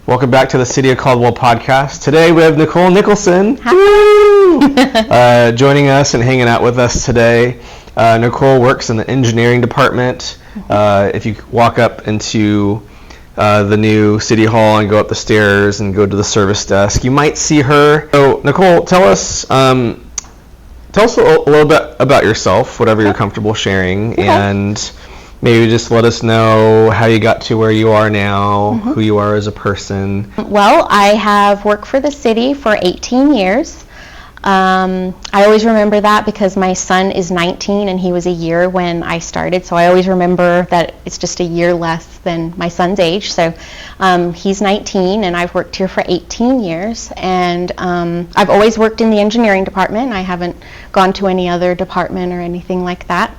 Welcome back to the City of Caldwell podcast. Today we have Nicole Nicholson joining us and hanging out with us today. Nicole works in the engineering department. If you walk up into the new City Hall and go up the stairs and go to the service desk, you might see her. So Nicole, tell us a little bit about yourself, whatever you're comfortable sharing, and maybe just let us know how you got to where you are now, who you are as a person. Well, I have worked for the city for 18 years. I always remember that because my son is 19 and he was a year when I started, so I always remember that it's just a year less than my son's age. So he's 19 and I've worked here for 18 years, and I've always worked in the engineering department. I haven't gone to any other department or anything like that.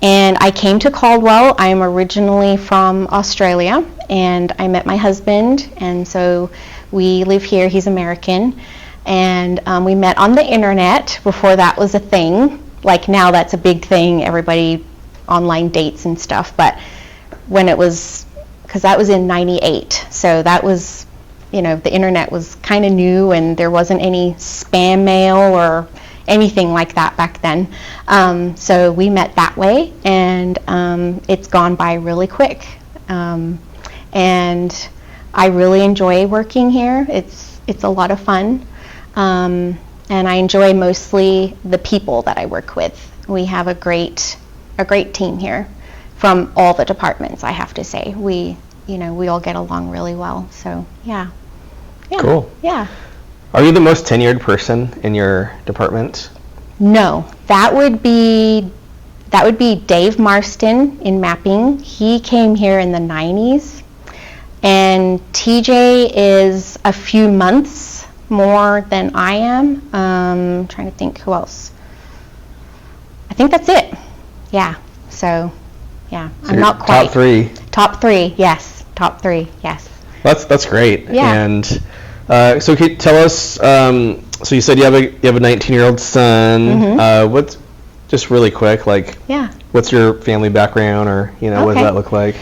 And I came to Caldwell. I am originally from Australia, and I met my husband, and so we live here. He's American, and we met on the internet before that was a thing. Like now that's a big thing, everybody online dates and stuff, but when it was, because that was in 98, so that was, the internet was kind of new and there wasn't any spam mail or anything like that back then. So we met that way, and it's gone by really quick. And I really enjoy working here. It's a lot of fun. And I enjoy mostly the people that I work with. We have a great team here from all the departments, I have to say. We all get along really well. So yeah. Cool. Yeah. Are you the most tenured person in your department? No, that would be Dave Marston in mapping. He came here in the 90s, and TJ is a few months more than I am. Trying to think who else. I think that's it. Yeah. So, yeah, so I'm not quite. Top three. Top three, yes. Top three, yes. That's great. Yeah. And so can you tell us, so you said you have a 19-year-old son. What's, just really quick, what's your family background, or what does that look like?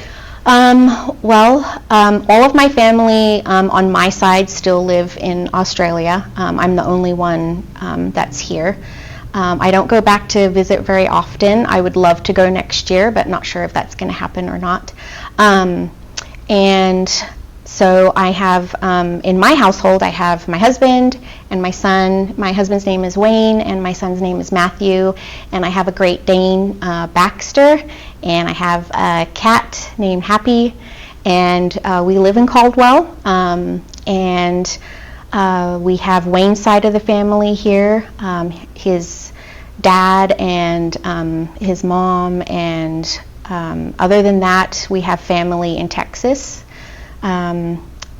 All of my family on my side still live in Australia. I'm the only one that's here. I don't go back to visit very often. I would love to go next year, but not sure if that's going to happen or not. And so I have, in my household, I have my husband and my son. My husband's name is Wayne, and my son's name is Matthew. And I have a Great Dane, Baxter, and I have a cat named Happy. And we live in Caldwell. And we have Wayne's side of the family here, his dad and his mom. And other than that, we have family in Texas.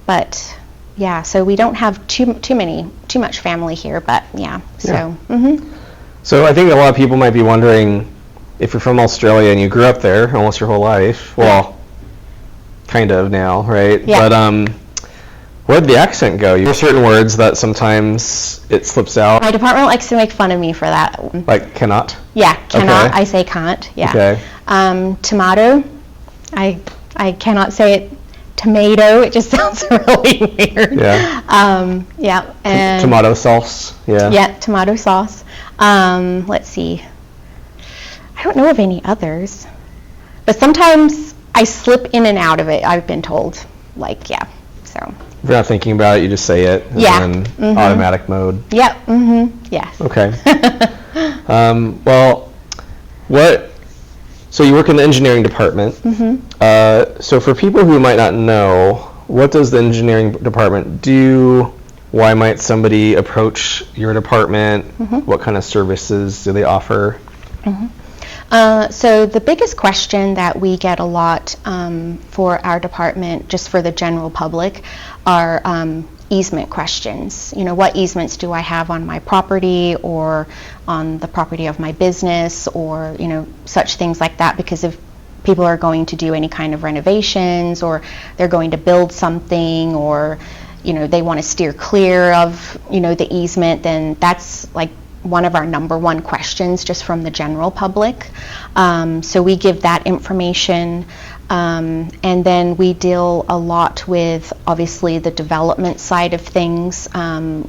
But yeah, so we don't have too much family here, but yeah, so. Yeah. So I think a lot of people might be wondering, if you're from Australia and you grew up there almost your whole life, well, kind of now, right? Yeah. But where'd the accent go? You have certain words that sometimes it slips out. My department likes to make fun of me for that. Like cannot? Yeah, cannot. Okay. I say can't. Yeah. Okay. Tomato. I cannot say it. Tomato. It just sounds really weird. Yeah. Yeah. And tomato sauce. Yeah. Yeah, tomato sauce. Let's see. I don't know of any others, but sometimes I slip in and out of it. I've been told. So. If you're not thinking about it, you just say it. And then automatic mode. Yep. Yes. Okay. So you work in the engineering department. So for people who might not know, what does the engineering department do? Why might somebody approach your department? What kind of services do they offer? So the biggest question that we get a lot for our department, just for the general public, are easement questions. What easements do I have on my property or on the property of my business, or such things like that, because if people are going to do any kind of renovations, or they're going to build something, or they want to steer clear of the easement, then that's like one of our number one questions just from the general public. So we give that information. And then we deal a lot with, obviously, the development side of things.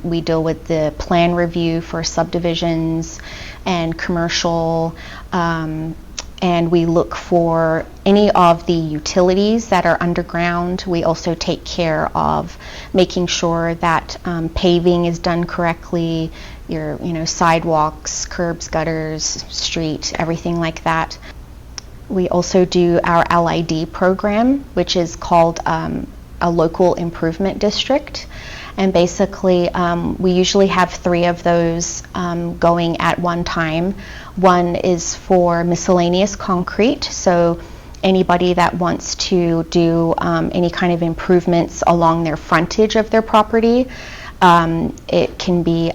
We deal with the plan review for subdivisions and commercial, and we look for any of the utilities that are underground. We also take care of making sure that paving is done correctly, your sidewalks, curbs, gutters, street, everything like that. We also do our LID program, which is called a local improvement district. And basically, we usually have 3 of those going at one time. One is for miscellaneous concrete, so anybody that wants to do any kind of improvements along their frontage of their property. It can be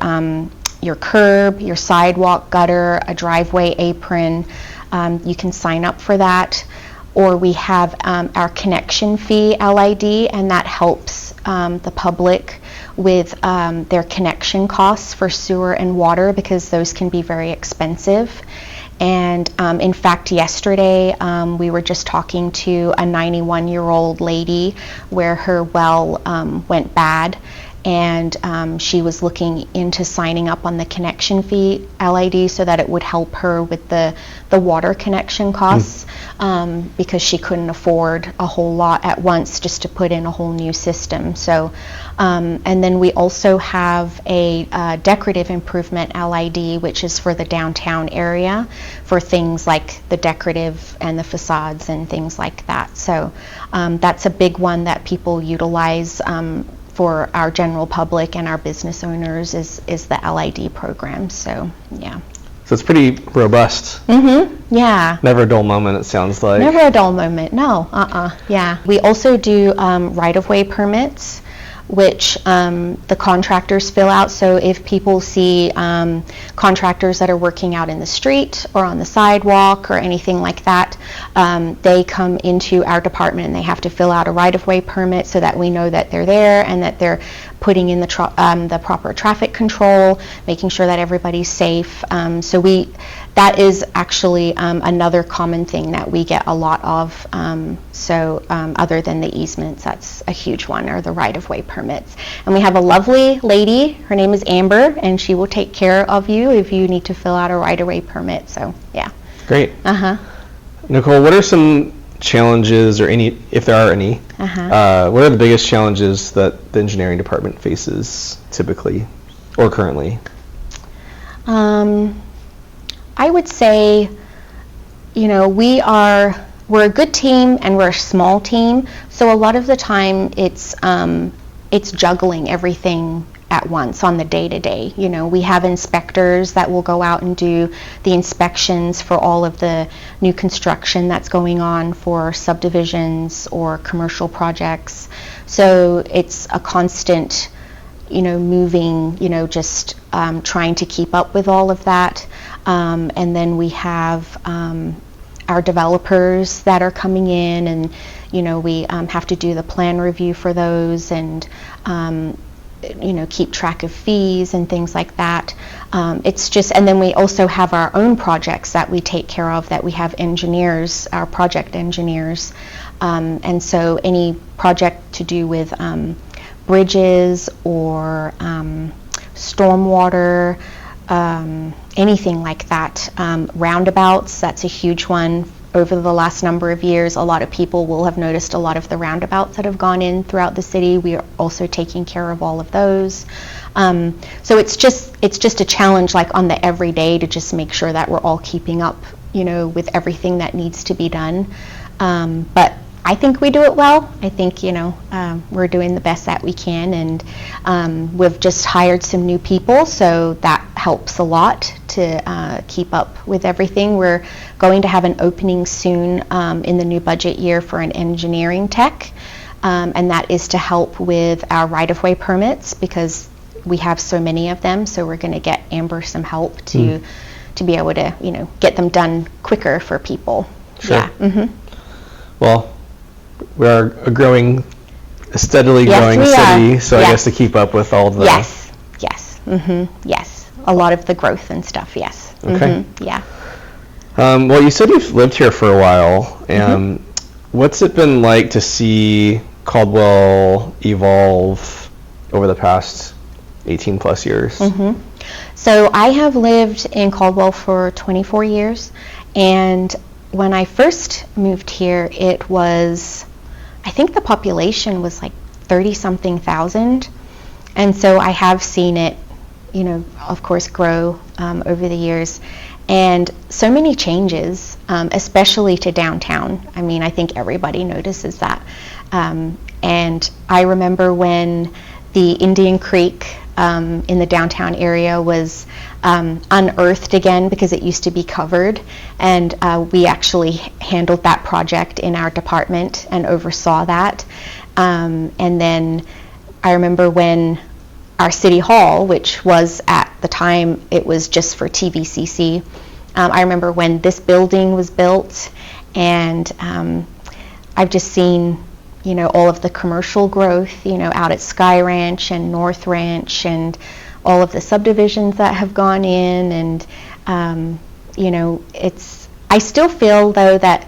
your curb, your sidewalk, gutter, a driveway apron. You can sign up for that. Or we have our connection fee LID, and that helps the public with their connection costs for sewer and water, because those can be very expensive. And in fact, yesterday we were just talking to a 91-year-old lady where her well went bad, and she was looking into signing up on the connection fee LID so that it would help her with the water connection costs, because she couldn't afford a whole lot at once just to put in a whole new system. So, and then we also have a decorative improvement LID, which is for the downtown area, for things like the decorative and the facades and things like that. So that's a big one that people utilize for our general public and our business owners is the LID program. So yeah. So it's pretty robust. Yeah. Never a dull moment, it sounds like. Never a dull moment. No. Yeah. We also do right-of-way permits, which the contractors fill out. So if people see contractors that are working out in the street or on the sidewalk or anything like that, they come into our department and they have to fill out a right-of-way permit so that we know that they're there and that they're putting in the proper traffic control, making sure that everybody's safe. So that is actually another common thing that we get a lot of. Other than the easements, that's a huge one, or the right-of-way permits. And we have a lovely lady, her name is Amber, and she will take care of you if you need to fill out a right-of-way permit. So yeah. Great. Nicole, what are some challenges, or any, if there are any, what are the biggest challenges that the engineering department faces typically or currently? I would say, we're a good team and we're a small team, so a lot of the time it's juggling everything at once on the day-to-day. We have inspectors that will go out and do the inspections for all of the new construction that's going on for subdivisions or commercial projects. So it's a constant, moving, just trying to keep up with all of that. And then we have our developers that are coming in, and we have to do the plan review for those, and keep track of fees and things like that. And then we also have our own projects that we take care of, that we have engineers, our project engineers, and so any project to do with bridges or stormwater, anything like that. Roundabouts, that's a huge one. Over the last number of years, a lot of people will have noticed a lot of the roundabouts that have gone in throughout the city. We are also taking care of all of those. So it's just a challenge, like on the everyday, to just make sure that we're all keeping up, with everything that needs to be done. But I think we do it well. I think, we're doing the best that we can, and we've just hired some new people, so that helps a lot to keep up with everything. We're going to have an opening soon in the new budget year for an engineering tech, and that is to help with our right-of-way permits, because we have so many of them. So we're going to get Amber some help to be able to, get them done quicker for people. Sure. Yeah. Well, we are a steadily growing city, so I guess to keep up with all the... Yes. Yes. A lot of the growth and stuff, yes. Okay. Yeah. Well, you said you've lived here for a while. What's it been like to see Caldwell evolve over the past 18 plus years? Mm-hmm. So I have lived in Caldwell for 24 years, and when I first moved here, it was, I think the population was like 30-something thousand, and so I have seen it, you know, of course, grow over the years, and so many changes, especially to downtown. I mean, I think everybody notices that. And I remember when the Indian Creek in the downtown area was unearthed again because it used to be covered, and we actually handled that project in our department and oversaw that. And then I remember when our city hall, which was at the time, it was just for TVCC. I remember when this building was built, and I've just seen, you know, all of the commercial growth, you know, out at Sky Ranch and North Ranch, and all of the subdivisions that have gone in, and you know, I still feel though that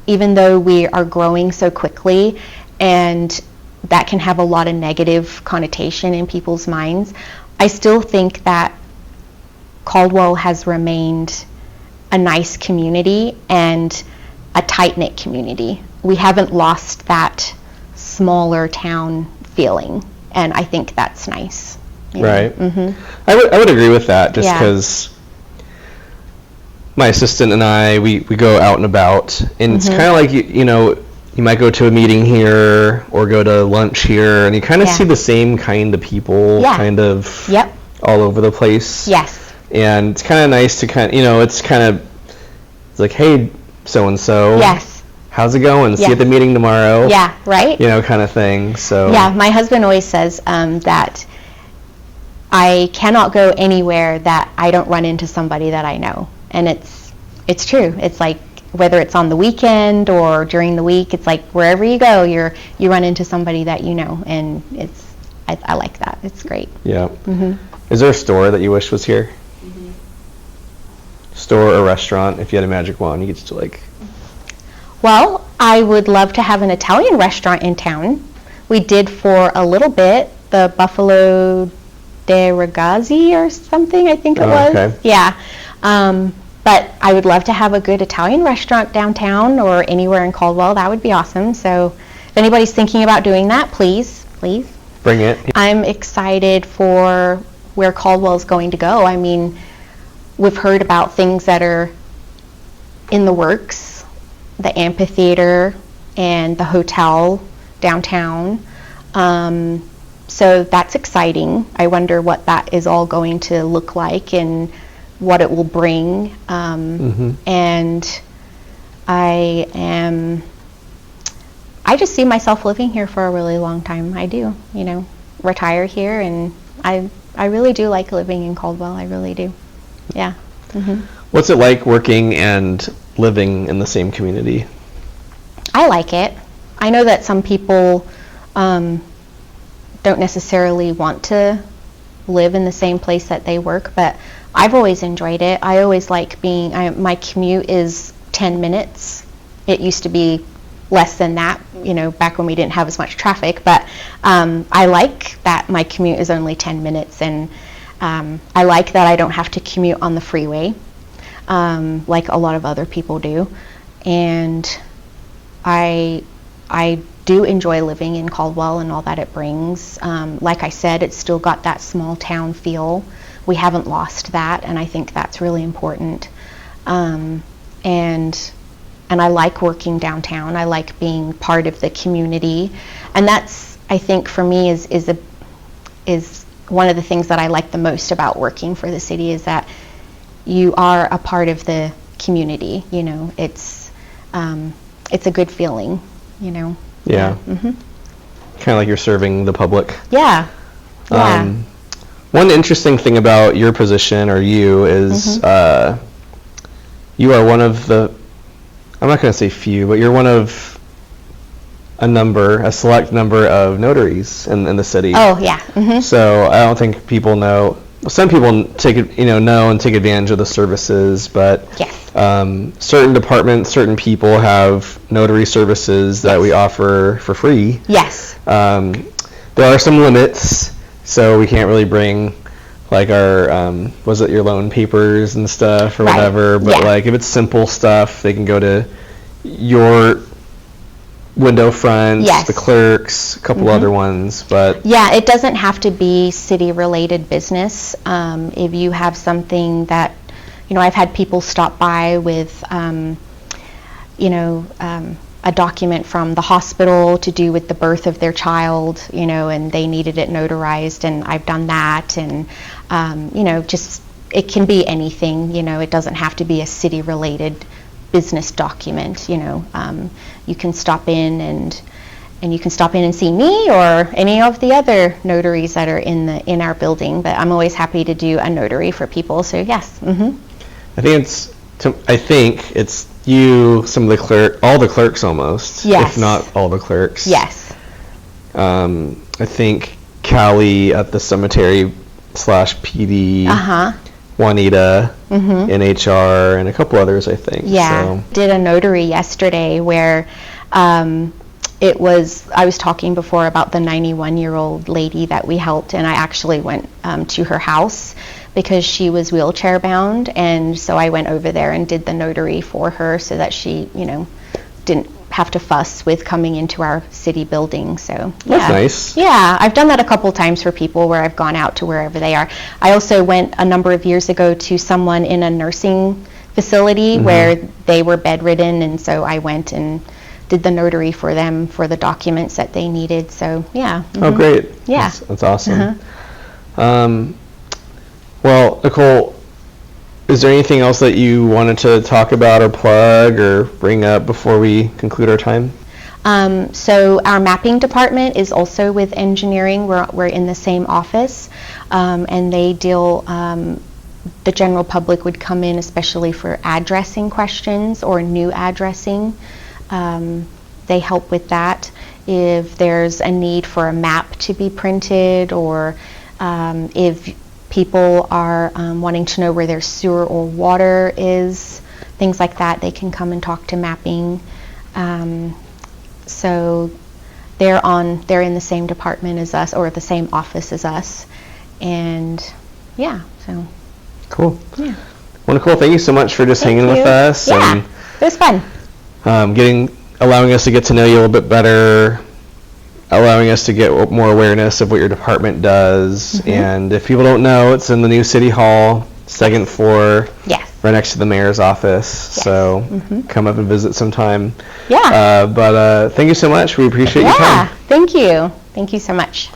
even though we are growing so quickly, and that can have a lot of negative connotation in people's minds, I still think that Caldwell has remained a nice community and a tight-knit community. We haven't lost that smaller town feeling, and I think that's nice. Right. Mm-hmm. I would agree with that, just because my assistant and I, we go out and about, and it's kind of like, you know, you might go to a meeting here or go to lunch here, and you kind of see the same kind of people kind of all over the place. Yes. And it's kind of nice to kind of, you know, it's like, hey, so-and-so. Yes. How's it going? See you at the meeting tomorrow. Yeah, right? You know, kind of thing. So. Yeah, my husband always says that I cannot go anywhere that I don't run into somebody that I know. And it's true. It's like, whether it's on the weekend or during the week, it's like wherever you go, you run into somebody that you know, and I like that. It's great. Yeah. Is there a store that you wish was here? Store or restaurant? If you had a magic wand, you get to like. Well, I would love to have an Italian restaurant in town. We did for a little bit, the Buffalo de Ragazzi or something, I think it was. Okay. Yeah. But I would love to have a good Italian restaurant downtown or anywhere in Caldwell. That would be awesome. So if anybody's thinking about doing that, please bring it. I'm excited for where Caldwell is going to go. I mean, we've heard about things that are in the works, the amphitheater and the hotel downtown. So that's exciting. I wonder what that is all going to look like and what it will bring. And I just see myself living here for a really long time. I do, you know, retire here, and I really do like living in Caldwell. I really do. Yeah. What's it like working and living in the same community? I like it. I know that some people don't necessarily want to live in the same place that they work, but I've always enjoyed it. I always like my commute is 10 minutes. It used to be less than that, you know, back when we didn't have as much traffic, but I like that my commute is only 10 minutes, and I like that I don't have to commute on the freeway like a lot of other people do. And I do enjoy living in Caldwell and all that it brings. Like I said, it's still got that small town feel. We haven't lost that, and I think that's really important. And I like working downtown. I like being part of the community, and that's, I think, for me is one of the things that I like the most about working for the city, is that you are a part of the community. You know, it's a good feeling. You know. Yeah. Kind of like you're serving the public. Yeah. Yeah. One interesting thing about your position, or you, is you are one of the, I'm not going to say few, but you're one of a select number of notaries in the city. Oh, yeah. So I don't think people know. Some people know and take advantage of the services, but yes. certain departments, certain people have notary services that we offer for free. Yes. There are some limits, so we can't really bring like our was it your loan papers and stuff or Right. whatever, but Yeah. like if it's simple stuff, they can go to your window fronts, Yes. the clerks, a couple other ones, but Yeah, it doesn't have to be city-related business. If you have something that, I've had people stop by with, a document from the hospital to do with the birth of their child, and they needed it notarized, and I've done that, and, just, it can be anything, it doesn't have to be a city-related business document, you can stop in and you can stop in and see me or any of the other notaries that are in our building, but I'm always happy to do a notary for people, so yes. I think it's you, some of the all the clerks almost, Yes. if not all the clerks. Yes. I think Callie at the cemetery /PD, Juanita in HR, and a couple others, I think. Yeah, So. did a notary yesterday where I was talking before about the 91-year-old lady that we helped, and I actually went to her house because she was wheelchair bound, and so I went over there and did the notary for her so that she, didn't have to fuss with coming into our city building. So yeah. That's nice. Yeah, I've done that a couple times for people where I've gone out to wherever they are. I also went a number of years ago to someone in a nursing facility where they were bedridden, and so I went and did the notary for them for the documents that they needed. So yeah. Oh, great. Yeah. That's awesome. Well, Nicole, is there anything else that you wanted to talk about or plug or bring up before we conclude our time? So our mapping department is also with engineering. We're in the same office, and they deal, the general public would come in especially for addressing questions or new addressing. They help with that. If there's a need for a map to be printed, or if people are wanting to know where their sewer or water is, things like that, they can come and talk to mapping. So they're in the same department as us, or the same office as us, and yeah, so. Cool. Yeah. Well, Nicole, thank you so much for just hanging with us. Yeah, and, it was fun. allowing us to get to know you a little bit better, allowing us to get more awareness of what your department does. And if people don't know, it's in the new City Hall, second floor, Yes. right next to the mayor's office. Yes. So come up and visit sometime. Yeah. But thank you so much. We appreciate your time. Yeah, thank you. Thank you so much.